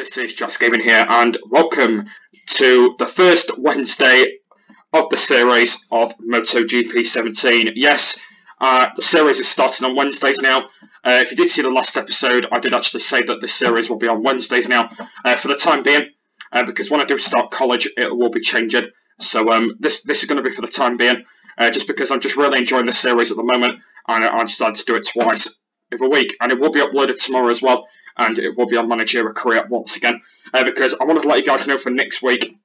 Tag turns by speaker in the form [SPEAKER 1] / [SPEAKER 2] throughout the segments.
[SPEAKER 1] this is Just Gaming here, and welcome to the first Wednesday of the series of MotoGP 17. Yes, the series is starting on Wednesdays now. If you did see the last episode, I did actually say that this series will be on Wednesdays now for the time being, because when I do start college, it will be changing. So this is going to be for the time being, just because I'm just really enjoying the series at the moment, and I decided to do it twice every week, and it will be uploaded tomorrow as well. And it will be on Managerial Career once again, because I wanted to let you guys know for next week,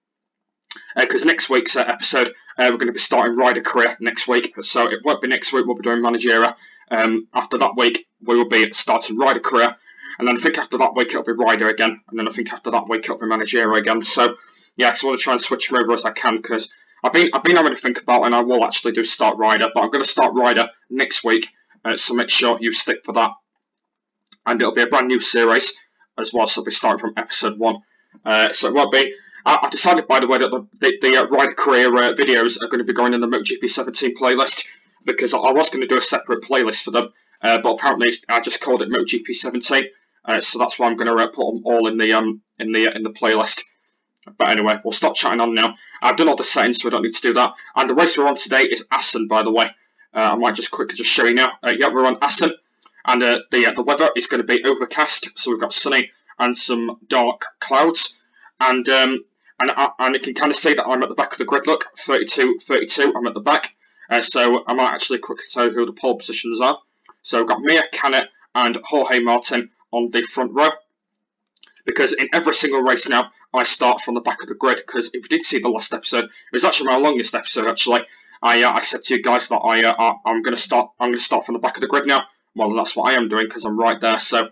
[SPEAKER 1] because next week's episode, we're going to be starting Rider Career next week, so it won't be next week, we'll be doing Managerial. After that week, we will be starting Rider Career, and then I think after that week it'll be Rider again, and then I think after that week it'll be Managerial again. So, yeah, I want to try and switch them over as I can, because I've been having to think about it, and I will actually do Start Rider, but I'm going to start Rider next week, so make sure you stick for that. And it'll be a brand new series as well, so I'll be starting from episode 1. So it won't be. I decided, by the way, that the Rider Career videos are going to be going in the MotoGP 17 playlist, because I was going to do a separate playlist for them, but apparently I just called it MotoGP 17, so that's why I'm going to put them all in the playlist. But anyway, we'll stop chatting on now. I've done all the settings, so we don't need to do that. And the race we're on today is Assen, by the way. I might just quickly just show you now. Yeah, we're on Assen. And the weather is going to be overcast, so we've got sunny and some dark clouds, and you can kind of see that I'm at the back of the grid. Look, 32, I'm at the back, so I might actually quickly tell you who the pole positions are. So we've got Mia, Canet, and Jorge Martin on the front row, because in every single race now I start from the back of the grid. Because if you did see the last episode, it was actually my longest episode. Actually, I said to you guys that I'm going to start from the back of the grid now. Well, that's what I am doing, because I'm right there. So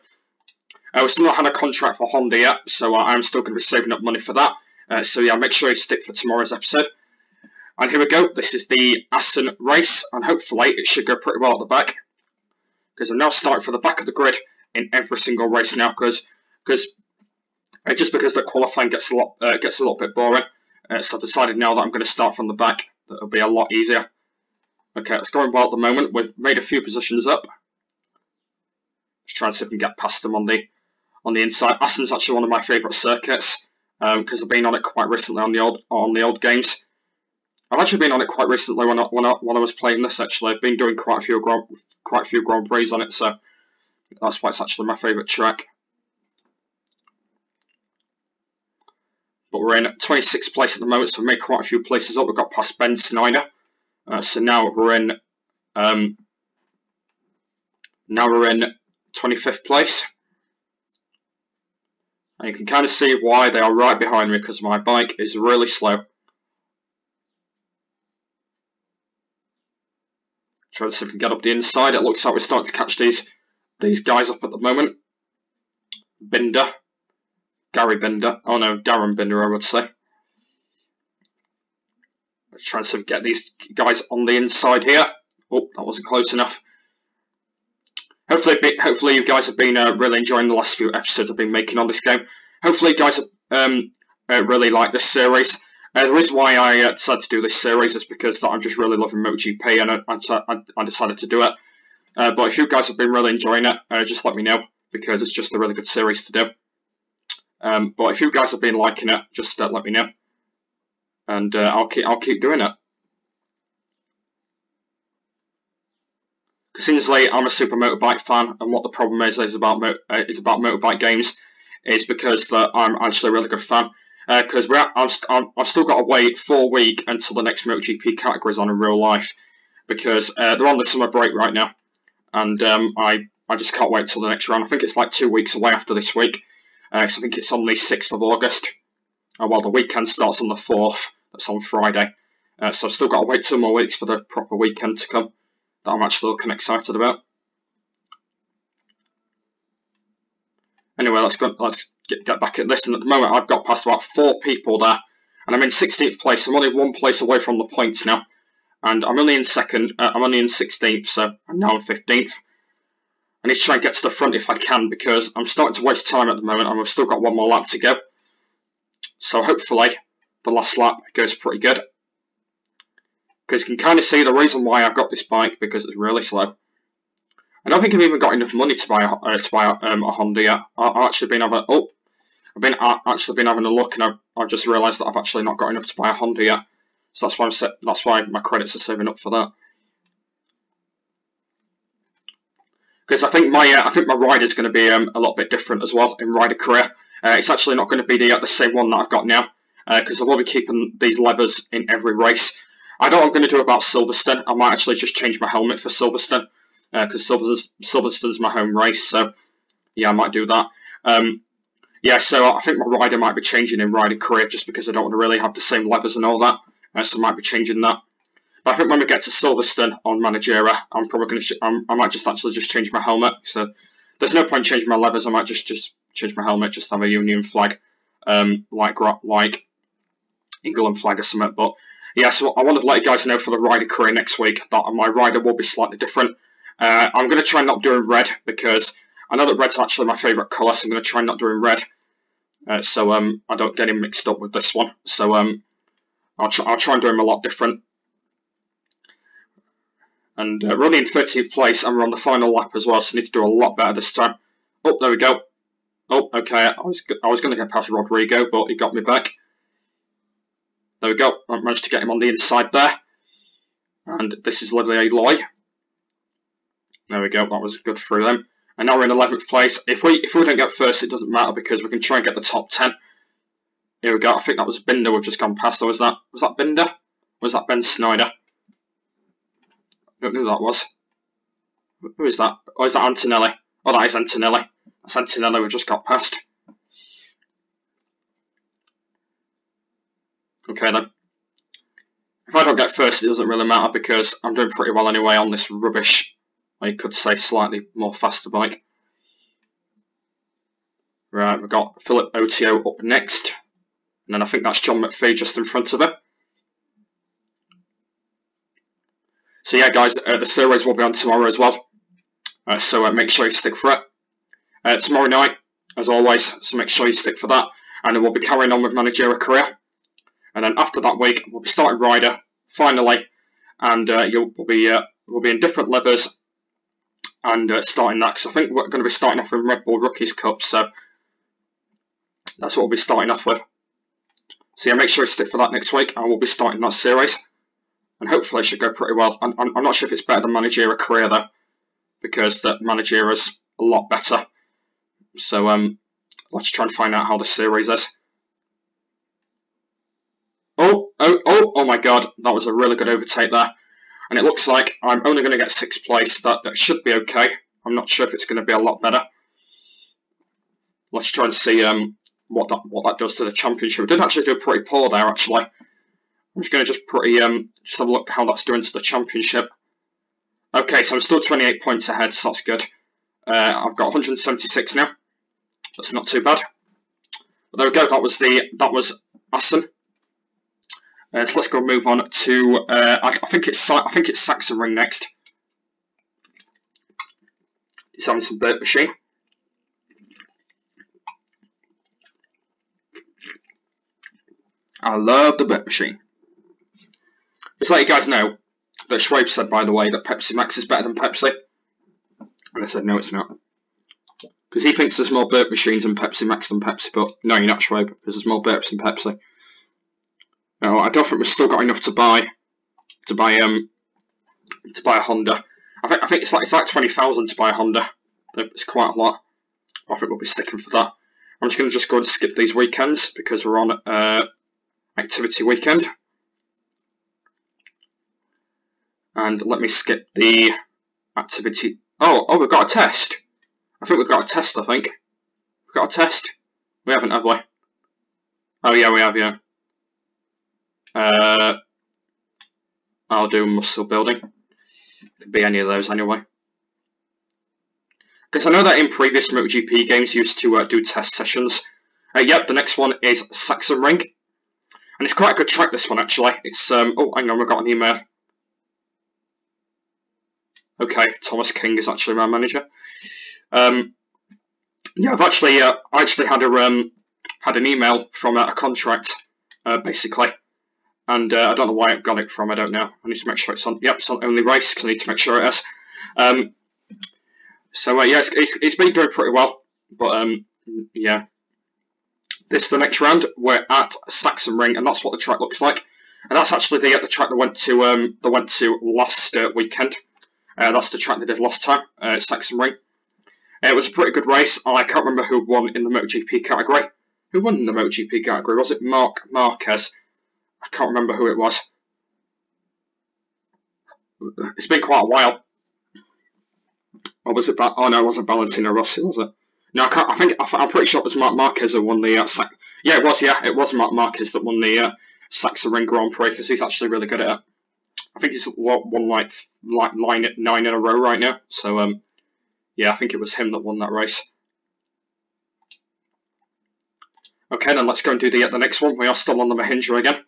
[SPEAKER 1] we still not had a contract for Honda yet, so I'm still going to be saving up money for that. So yeah, make sure you stick for tomorrow's episode. And here we go. This is the Assen race, and hopefully it should go pretty well at the back, because I'm now starting for the back of the grid in every single race now, because just because the qualifying gets a little bit boring. So I've decided now that I'm going to start from the back. That'll be a lot easier. Okay, it's going well at the moment. We've made a few positions up. Just trying to see if we can get past them on the inside. Assen's actually one of my favourite circuits, because I've been on it quite recently on the old games. I've actually been on it quite recently when I was playing this. Actually, I've been doing quite a few Grand Prix on it, so that's why it's actually my favourite track. But we're in 26th place at the moment, so we've made quite a few places up. We've got past Ben Snyder, so now we're in 25th place, and you can kind of see why they are right behind me, because my bike is really slow. Trying to see if we can get up the inside. It looks like we're starting to catch these guys up at the moment. Binder, Gary Binder. Oh no, Darren Binder, I would say. Let's try and see if we can get these guys on the inside here. Oh, that wasn't close enough. Hopefully you guys have been really enjoying the last few episodes I've been making on this game. Hopefully you guys have really like this series. The reason why I decided to do this series is because I'm just really loving MotoGP, and I decided to do it. But if you guys have been really enjoying it, just let me know, because it's just a really good series to do. But if you guys have been liking it, just let me know, and I'll keep doing it. Seems like I'm a super motorbike fan, and what the problem is about motorbike games is because that I'm actually a really good fan. Because I've still got to wait 4 weeks until the next MotoGP category is on in real life, because they're on the summer break right now, and I just can't wait until the next round. I think it's like 2 weeks away after this week, so I think it's on the 6th of August. Well, the weekend starts on the 4th. That's on Friday. So I've still got to wait 2 more weeks for the proper weekend to come, that I'm actually looking excited about. Anyway, let's get back at this. And at the moment, I've got past about 4 people there, and I'm in 16th place. I'm only 1 place away from the points now, and I'm only in 2nd. I'm only in 16th, so I'm now in 15th. I need to try and get to the front if I can, because I'm starting to waste time at the moment, and we've still got 1 more lap to go. So hopefully, the last lap goes pretty good. Because you can kind of see the reason why I've got this bike, because it's really slow. I don't think I've even got enough money to buy a Honda yet. I've actually been having... Oh, I've actually been having a look, and I've just realised that I've actually not got enough to buy a Honda yet. So that's why my credits are saving up for that. Because I think my rider is going to be a lot bit different as well in rider career. It's actually not going to be the same one that I've got now, because I will be keeping these levers in every race. I know what I'm going to do about Silverstone. I might actually just change my helmet for Silverstone, because Silverstone's my home race. So yeah, I might do that. Yeah, so I think my rider might be changing in rider career just because I don't want to really have the same levers and all that. So I might be changing that. But I think when we get to Silverstone on Managerial, I'm probably going to I might just actually just change my helmet. So there's no point changing my levers. I might just change my helmet, just have a Union flag, like England flag or something. But yeah, so I want to let you guys know for the rider career next week that my rider will be slightly different. I'm going to try not doing red because I know that red's actually my favourite colour, so I'm going to try not doing red, so I don't get him mixed up with this one. So I'll try and do him a lot different. And running in 30th place, and we're on the final lap as well, so I need to do a lot better this time. Oh, there we go. Oh, okay, I was going to get past Rodrigo, but he got me back. There we go. I managed to get him on the inside there. And this is literally a lie. There we go. That was good through them. And now we're in 11th place. If we don't get first, it doesn't matter because we can try and get the top 10. Here we go. I think that was Binder we've just gone past. Or was that Binder? Or was that Ben Snyder? I don't know who that was. Who is that? Or is that Antonelli? Oh, that is Antonelli. That's Antonelli we just got past. Okay then. If I don't get first, it doesn't really matter because I'm doing pretty well anyway on this rubbish, I could say slightly more faster bike. Right, we've got Philip Otio up next. And then I think that's John McPhee just in front of him. So yeah guys, the series will be on tomorrow as well. So make sure you stick for it. Tomorrow night, as always, so make sure you stick for that. And then we'll be carrying on with Managerial Career. And then after that week, we'll be starting Rider, finally. And we'll be in different levers and starting that. Because I think we're going to be starting off with Red Bull Rookies Cup. So that's what we'll be starting off with. So yeah, make sure you stick for that next week. And we'll be starting that series. And hopefully it should go pretty well. I'm not sure if it's better than Managerial Career though. Because the Managerial is a lot better. So let's try and find out how the series is. Oh my god, that was a really good overtake there. And it looks like I'm only going to get 6th place. That should be okay. I'm not sure if it's going to be a lot better. Let's try and see what that does to the championship. It did actually do pretty poor there, actually. I'm just going to just have a look how that's doing to the championship. Okay, so I'm still 28 points ahead, so that's good. I've got 176 now. That's not too bad. But there we go. That was Assen. So let's go move on to I think it's Sachsenring next. He's having some burp machine. I love the burp machine. Just let you guys know that Schwabe said, by the way, that Pepsi Max is better than Pepsi. And I said, no, it's not. Because he thinks there's more burp machines in Pepsi Max than Pepsi, but no, you're not, Schwabe, because there's more burps in Pepsi. No, I don't think we've still got enough to buy a Honda. I think it's like 20,000 to buy a Honda. It's quite a lot. I think we'll be sticking for that. I'm just going to go and skip these weekends because we're on activity weekend. And let me skip the activity. Oh, we've got a test. I think we've got a test, I think. We've got a test. We haven't, have we? Oh, yeah, we have, yeah. I'll do muscle building. Could be any of those anyway. Because I know that in previous MotoGP games you used to do test sessions. Yep, the next one is Sachsenring. And it's quite a good track, this one, actually. It's, oh, hang on, we've got an email. Okay, Thomas King is actually my manager. Yeah, I've actually had an email from a contract, basically. And I don't know where I got it from, I don't know. I need to make sure it's on, yep, it's on Only Race, because I need to make sure it is. So, yeah, it's been doing pretty well. But, yeah. this is the next round. We're at Sachsenring, and that's what the track looks like. And that's actually the track that went to last weekend. That's the track they did last time, Sachsenring. It was a pretty good race. I can't remember who won in the MotoGP category. Who won in the MotoGP category? Was it Marquez? I can't remember who it was. It's been quite a while. Or was it? Oh no, it wasn't Valentino Rossi, was it? No, I'm pretty sure it was Marquez that won the. Yeah, it was. Yeah, it was Marquez that won the Sachsenring Grand Prix because he's actually really good at it. I think he's won like 9 in a row right now. So yeah, I think it was him that won that race. Okay, then let's go and do the next one. We are still on the Mahindra again.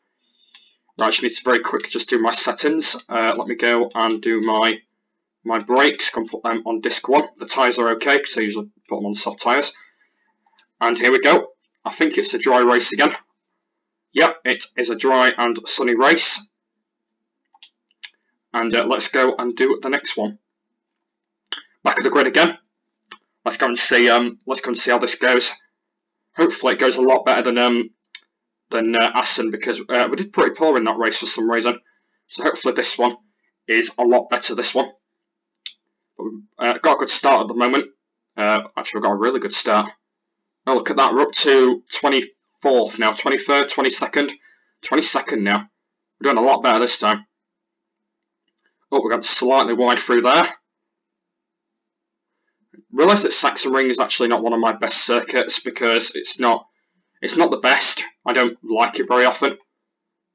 [SPEAKER 1] Right, I just need to very quick just do my settings. Let me go and do my brakes. Can put them on disc 1. The tyres are okay because I usually put them on soft tyres. And here we go. I think it's a dry race again. Yep, it is a dry and sunny race. And let's go and do the next one. Back of the grid again. Let's go and see. How this goes. Hopefully, it goes a lot better than Assen because we did pretty poor in that race for some reason. So hopefully, this one is a lot better. This one. But got a good start at the moment. Actually, we've got a really good start. Oh, look at that. We're up to 24th now. 23rd, 22nd. 22nd now. We're doing a lot better this time. Oh, we got slightly wide through there. Realise that Sachsenring is actually not one of my best circuits because it's not the best. I don't like it very often.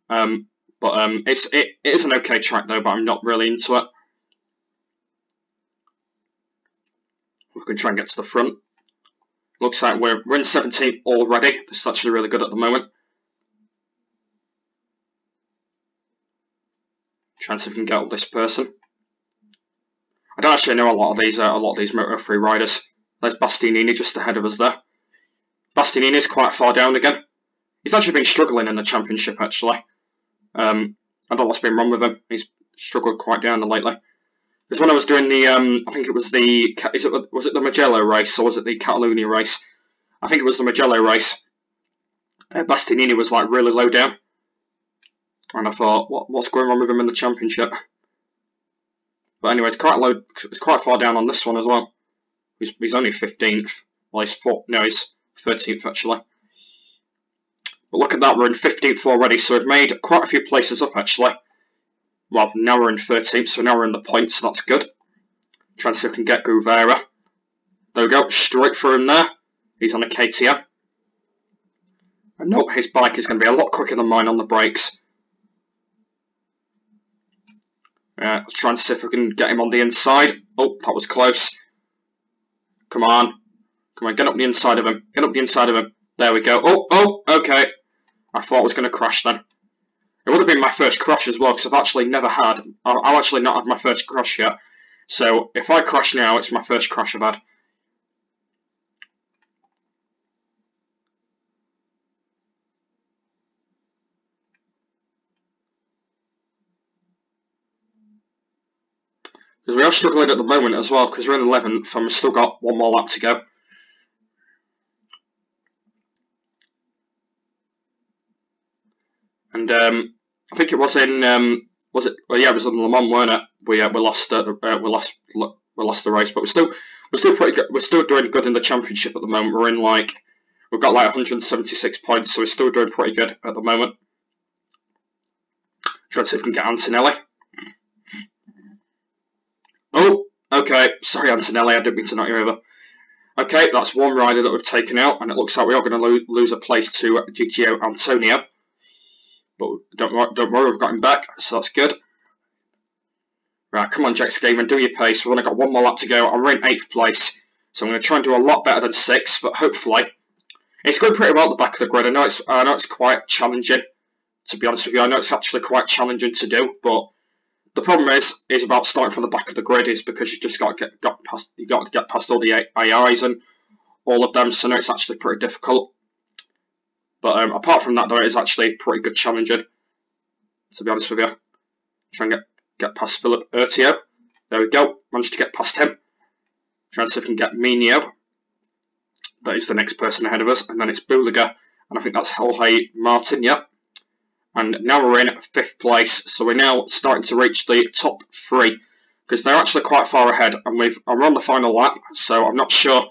[SPEAKER 1] It is an okay track though, but I'm not really into it. We can try and get to the front. Looks like we're in 17th already. This is actually really good at the moment. Chance if we can get up this person. I don't actually know a lot of these Moto3 riders. There's Bastianini just ahead of us there. Bastianini is quite far down again. He's actually been struggling in the championship actually. I don't know what's been wrong with him. He's struggled quite down lately. Because when I was doing the, I think it was was it the Mugello race or was it the Catalunya race? I think it was the Mugello race. Bastianini was like really low down. And I thought, what's going on with him in the championship? But anyway, it's quite low. It's quite far down on this one as well. He's only 15th. Well, he's 13th actually. But look at that, we're in 15th already. So we've made quite a few places up actually. Well, now we're in 13th, so now we're in the points. So that's good. Trying to see if we can get Guvera. There we go, straight through him there. He's on a KTM. And note his bike is going to be a lot quicker than mine on the brakes. Let's try and see if we can get him on the inside. Oh, that was close. Come on. Come on, get up the inside of him. Get up the inside of him. There we go. Oh, okay. I thought I was going to crash then. It would have been my first crash as well, because I've actually not had my first crash yet. So, if I crash now, it's my first crash I've had. Because we are struggling at the moment as well, because we're in 11th and we've still got one more lap to go. And I think it was in was it? Well, yeah, it was in Le Mans, weren't it? We lost the race, but we're still pretty good. We're still doing good in the championship at the moment. We've got like 176 points, so we're still doing pretty good at the moment. Try to see if we can get Antonelli. Oh, okay. Sorry, Antonelli, I didn't mean to knock you over. Okay, that's one rider that we've taken out, and it looks like we are going to lose a place to Gigio Antonio. But don't worry, we've got him back, so that's good. Right, come on, Jax Gamer, do your pace. We've only got one more lap to go, and we're in 8th place. So I'm going to try and do a lot better than 6th, but hopefully it's going pretty well at the back of the grid. I know it's quite challenging, to be honest with you. I know it's actually quite challenging to do, but the problem is about starting from the back of the grid is because you just got to get past all the AIs and all of them. So no, it's actually pretty difficult. But apart from that, though, it is actually pretty good challenging. To be honest with you, try and get past Philip Urtio. There we go. Managed to get past him. Trying to see if we can get Minio. That is the next person ahead of us, and then it's Buliger and I think that's Jorge Martin, yep. And now we're in 5th place, so we're now starting to reach the top 3, because they're actually quite far ahead, and we're on the final lap, so I'm not sure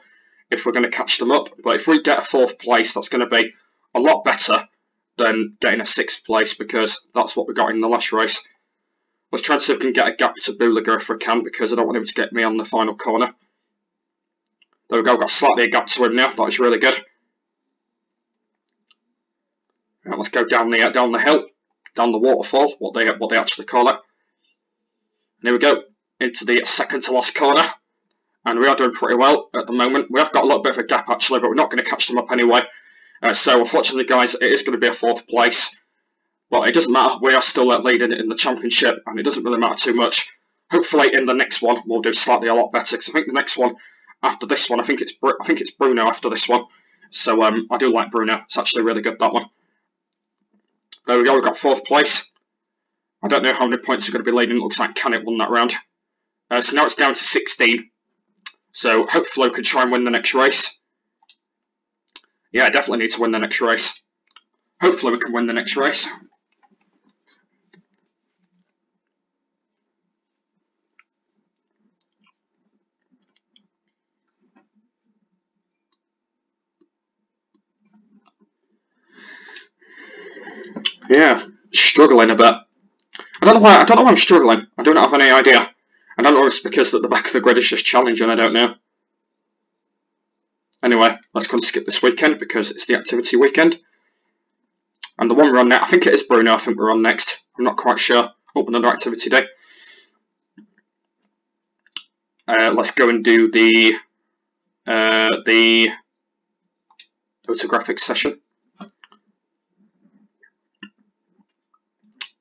[SPEAKER 1] if we're going to catch them up, but if we get a 4th place, that's going to be a lot better than getting a 6th place, because that's what we got in the last race. Let's try and see if we can get a gap to Booliger if we can, because I don't want him to get me on the final corner. There we go, got slightly a gap to him now, that is really good. Now let's go down the hill, down the waterfall, what they actually call it. And here we go, into the 2nd to last corner. And we are doing pretty well at the moment. We have got a little bit of a gap actually, but we're not going to catch them up anyway. So unfortunately guys, it is going to be a 4th place. But it doesn't matter, we are still leading in the championship, and it doesn't really matter too much. Hopefully in the next one we'll do slightly a lot better, because I think the next one after this one, I think it's Brno after this one. So I do like Brno, it's actually really good, that one. There we go, we've got 4th place. I don't know how many points we're going to be leading, it looks like Canet won that round. So now it's down to 16. So hopefully we can try and win the next race. Yeah, I definitely need to win the next race. Hopefully we can win the next race. Yeah, struggling a bit. I don't know why I'm struggling. I don't have any idea. I don't know if it's because that the back of the grid is just challenging, I don't know. Anyway, let's go and skip this weekend because it's the activity weekend. And the one we're on now, I think it is Brno, I think we're on next. I'm not quite sure. Oh, another activity day. Let's go and do the photographic session.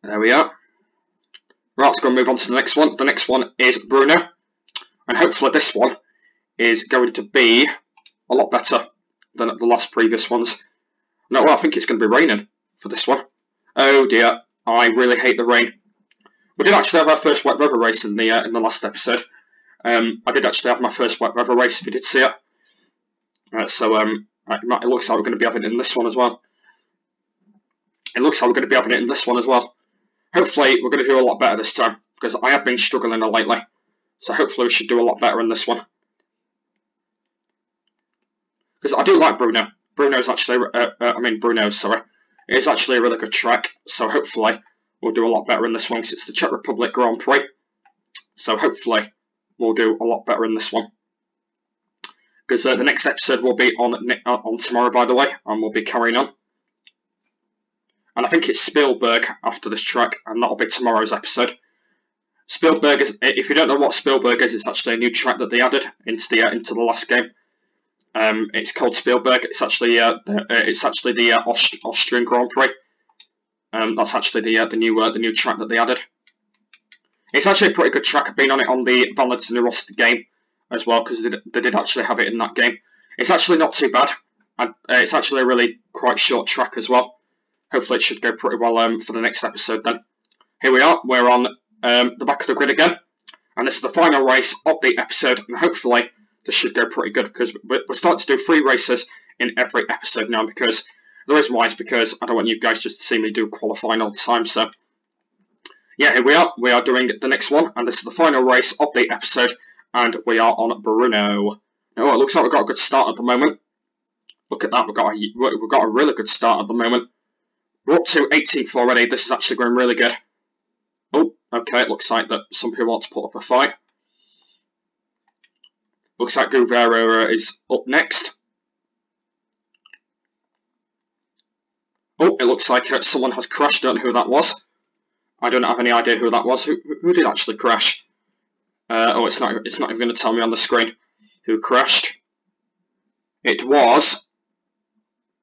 [SPEAKER 1] There we are. Right, let's go and move on to the next one. The next one is Brno. And hopefully this one is going to be a lot better than the last previous ones. No, well, I think it's going to be raining for this one. Oh dear, I really hate the rain. We did actually have our first wet weather race in the last episode. I did actually have my first wet weather race, if you did see it. So it looks like we're going to be having it in this one as well. It looks like we're going to be having it in this one as well. Hopefully we're going to do a lot better this time, because I have been struggling lately. So hopefully we should do a lot better in this one. Because I do like Brno. Brno's actually, sorry. It is actually a really good track. So hopefully we'll do a lot better in this one, because it's the Czech Republic Grand Prix. So hopefully we'll do a lot better in this one. Because the next episode will be on tomorrow, by the way, and we'll be carrying on. And I think it's Spielberg after this track, and that'll be tomorrow's episode. Spielberg is, if you don't know what Spielberg is, it's actually a new track that they added into the last game. It's called Spielberg. It's actually the Austrian Grand Prix. That's actually the new track that they added. It's actually a pretty good track. I've been on it on the Valentino game as well, because they did actually have it in that game. It's actually not too bad. It's actually a really quite short track as well. Hopefully it should go pretty well for the next episode then. Here we are, we're on the back of the grid again. And this is the final race of the episode, and hopefully this should go pretty good, because we're starting to do 3 races in every episode now, because the reason why is because I don't want you guys just to see me do qualifying all the time. So yeah, here we are doing the next one, and this is the final race of the episode, and we are on Brno. Oh, it looks like we've got a good start at the moment. Look at that, we've got a really good start at the moment. We're up to 18th already. This is actually going really good. Oh, okay, it looks like that some people want to put up a fight. Looks like Guvero is up next. Oh, it looks like someone has crashed. I don't know who that was. I don't have any idea who that was. Who did actually crash? Oh, it's not even going to tell me on the screen who crashed. It was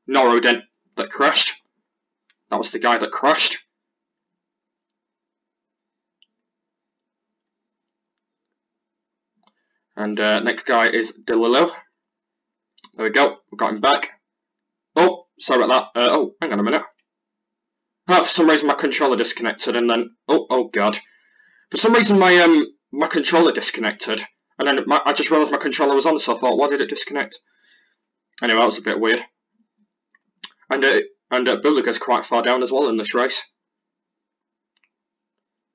[SPEAKER 1] Norodin that crashed. That was the guy that crashed. And next guy is DeLillo. There we go. We've got him back. Oh, sorry about that. Oh, hang on a minute. Oh, for some reason my controller disconnected, and then oh god. For some reason my controller disconnected, and then I just realised my controller was on, so I thought, why did it disconnect? Anyway, that was a bit weird. And Buliga's quite far down as well in this race.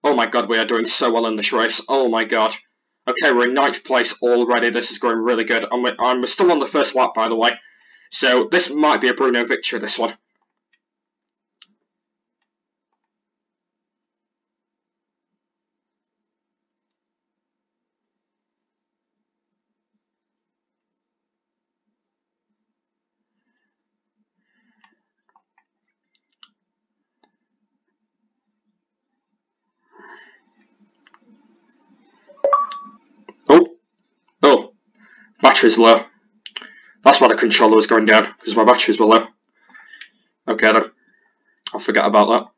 [SPEAKER 1] Oh my god, we are doing so well in this race. Oh my god. Okay, we're in 9th place already. This is going really good. And we're still on the first lap, by the way. So this might be a Brno victory, this one. Oh, battery's low. That's why the controller was going down, because my batteries were low. Okay then, I'll forget about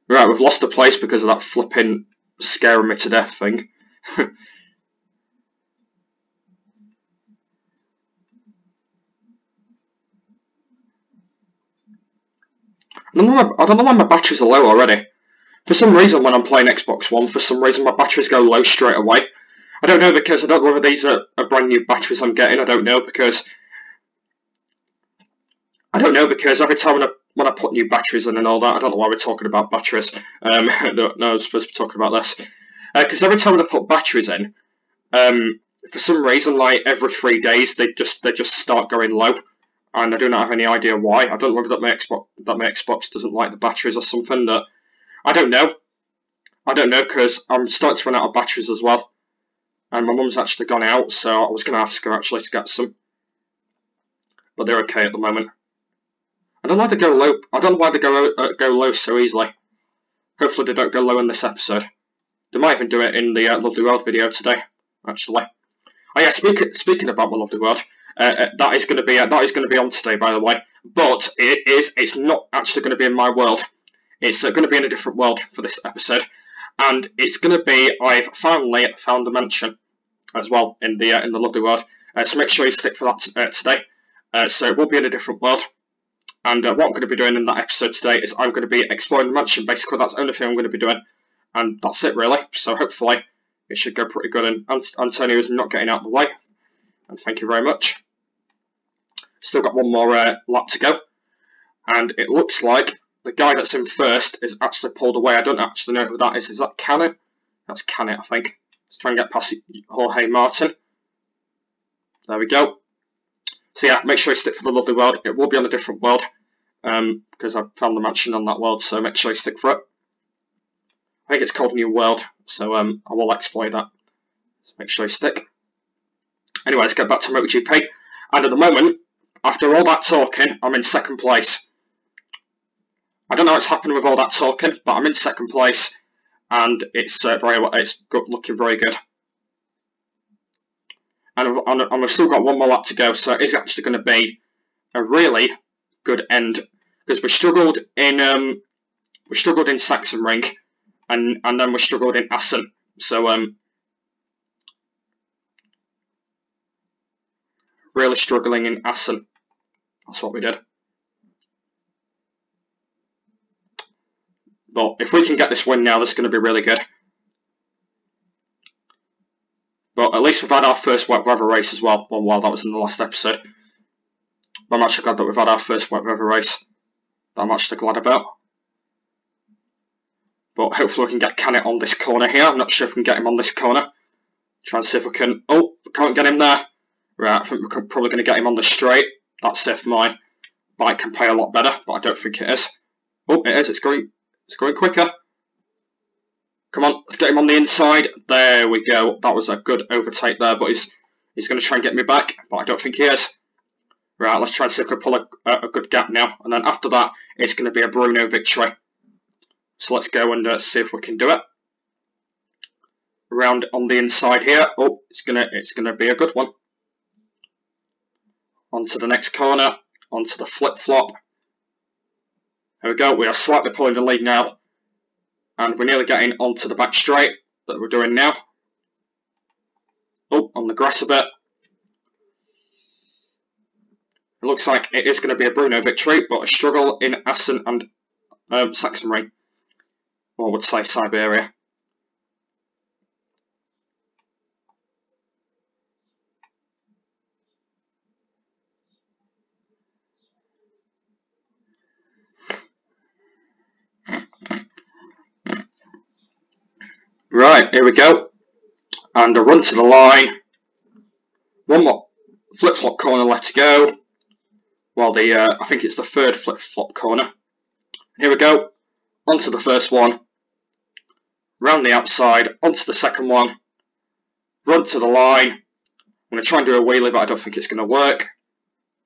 [SPEAKER 1] that. Right, we've lost a place because of that flipping scaring me to death thing. I don't know why my batteries are low already. For some reason, when I'm playing Xbox One, for some reason my batteries go low straight away. I don't know, because I don't know whether these are brand new batteries I'm getting. I don't know because every time when I put new batteries in and all that, I don't know why we're talking about batteries. No, I was supposed to be talking about this. Because every time I put batteries in, for some reason, like every 3 days, they just start going low, and I do not have any idea why. I don't know whether that my Xbox doesn't like the batteries or something. That I don't know. Because I'm starting to run out of batteries as well, and my mum's actually gone out, so I was going to ask her actually to get some, but they're okay at the moment. I don't know why they go low. I don't know why they go low so easily. Hopefully they don't go low in this episode. They might even do it in the Lovely World video today, actually. Oh yeah, speaking about my Lovely World, that is going to be on today, by the way. But it's not actually going to be in my world. It's going to be in a different world for this episode, and it's going to be I've finally found a mansion as well in the Lovely World. So make sure you stick for that today. So it will be in a different world. And what I'm going to be doing in that episode today is I'm going to be exploring the mansion. Basically, that's the only thing I'm going to be doing. And that's it, really. So hopefully it should go pretty good. And Antonio is not getting out of the way. And thank you very much. Still got one more lap to go. And it looks like the guy that's in first is actually pulled away. I don't actually know who that is. Is that Canet? That's Canet, I think. Let's try and get past Jorge Martin. There we go. So yeah, make sure you stick for the Lovely World. It will be on a different world, because I found the mansion on that world, so make sure you stick for it. I think it's called New World, so I will explain that. So make sure you stick. Anyway, let's get back to MotoGP. And at the moment, after all that talking, I'm in 2nd place. I don't know what's happening with all that talking, but I'm in 2nd place, and it's looking very good. And we've still got one more lap to go, so it is actually going to be a really good end, because we struggled in Sachsenring, and then we struggled in Assen. So really struggling in Assen. That's what we did. But if we can get this win now, this is going to be really good. But at least we've had our first wet weather race as well. Well, that was in the last episode. But I'm actually glad that we've had our first wet weather race. That I'm actually glad about. But hopefully we can get Canet on this corner here. I'm not sure if we can get him on this corner. Try and see if we can... Oh, can't get him there. Right, I think we're probably going to get him on the straight. That's if my bike can pay a lot better, but I don't think it is. Oh, it is. It's going quicker. Come on, let's get him on the inside. There we go. That was a good overtake there, but he's going to try and get me back, but I don't think he is. Right, let's try and see if we can pull a good gap now. And then after that, it's going to be a Brno victory. So let's go and see if we can do it. Around on the inside here. Oh, it's gonna be a good one. Onto the next corner. Onto the flip-flop. There we go. We are slightly pulling the lead now. And we're nearly getting onto the back straight that we're doing now. Oh, on the grass a bit. It looks like it is going to be a Brno victory, but a struggle in Assen and Sachsenring. Or I would say Siberia. Right, here we go. And a run to the line. One more flip-flop corner left to go. Well, I think it's the third flip-flop corner. Here we go. Onto the first one. Round the outside. Onto the second one. Run to the line. I'm going to try and do a wheelie, but I don't think it's going to work.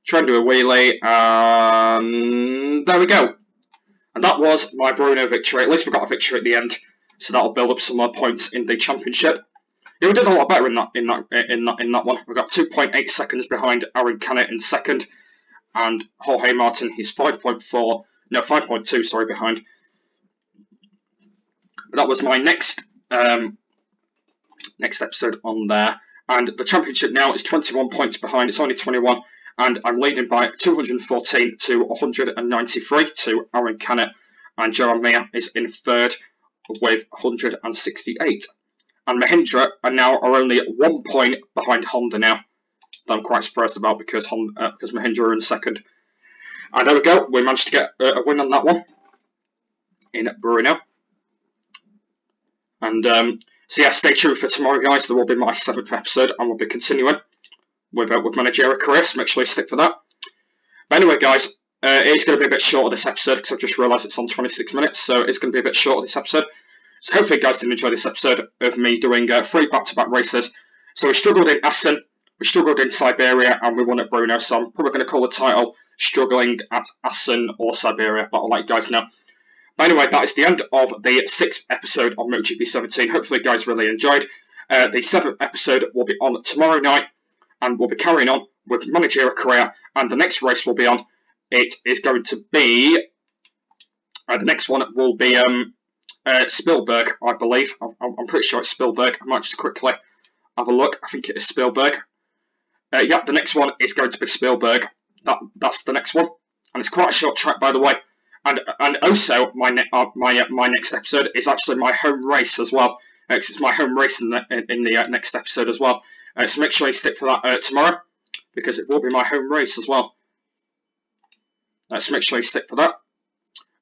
[SPEAKER 1] Try and do a wheelie, and there we go. And that was my Brno victory. At least we got a victory at the end, so that'll build up some more points in the championship. Yeah, we did a lot better in that one. We got 2.8 seconds behind Aaron Canet in second, and Jorge Martin, he's 5.2, sorry, behind. That was my next episode on there, and the championship now is 21 points behind. It's only 21, and I'm leading by 214 to 193 to Aaron Canet, and Johan Mir is in third with 168. And Mahindra are only 1 point behind Honda now. That I'm quite surprised about because Mahindra are in second. And there we go. We managed to get a win on that one in Brno. And so yeah, stay tuned for tomorrow, guys. There will be my 7th episode, and we'll be continuing with Managerial Career. So make sure you stick for that. But anyway, guys, it's going to be a bit short of this episode because I've just realised it's on 26 minutes, so it's going to be a bit short of this episode. So hopefully you guys did enjoy this episode of me doing 3 back-to-back races. So we struggled in Assen, we struggled in Siberia, and we won at Brno. So I'm probably going to call the title Struggling at Assen or Siberia, but I'll let you guys know. But anyway, that is the end of the 6th episode of MotoGP 17. Hopefully you guys really enjoyed. The 7th episode will be on tomorrow night, and we'll be carrying on with Managerial Career, and the next race we'll be on, it is going to be, the next one will be Spielberg, I believe. I'm pretty sure it's Spielberg. I might just quickly have a look. I think it is Spielberg. Yep, the next one is going to be Spielberg. That's the next one, and it's quite a short track, by the way. And also my next episode is actually my home race as well. Because it's my home race in the next episode as well. So make sure you stick for that tomorrow, because it will be my home race as well. So make sure you stick for that.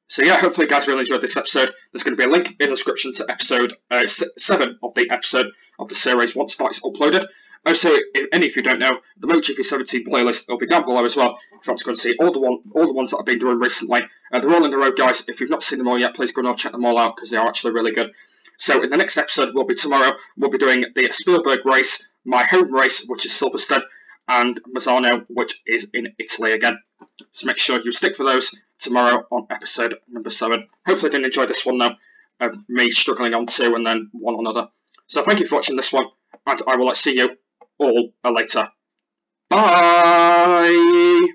[SPEAKER 1] So yeah, hopefully you guys really enjoyed this episode. There's going to be a link in the description to episode 7 of the episode of the series once that is uploaded. Also, if any of you don't know, the MotoGP 17 playlist will be down below as well. If you want to go and see all the ones that I've been doing recently. They're all in the road, guys. If you've not seen them all yet, please go and check them all out because they are actually really good. So in the next episode, will be tomorrow. We'll be doing the Spielberg race, my home race, which is Silverstone, and Mazzano, which is in Italy again. So make sure you stick for those tomorrow on episode number 7. Hopefully you did enjoy this one though, of me struggling on 2 and then 1 on another. So thank you for watching this one, and I will see you all later. Bye!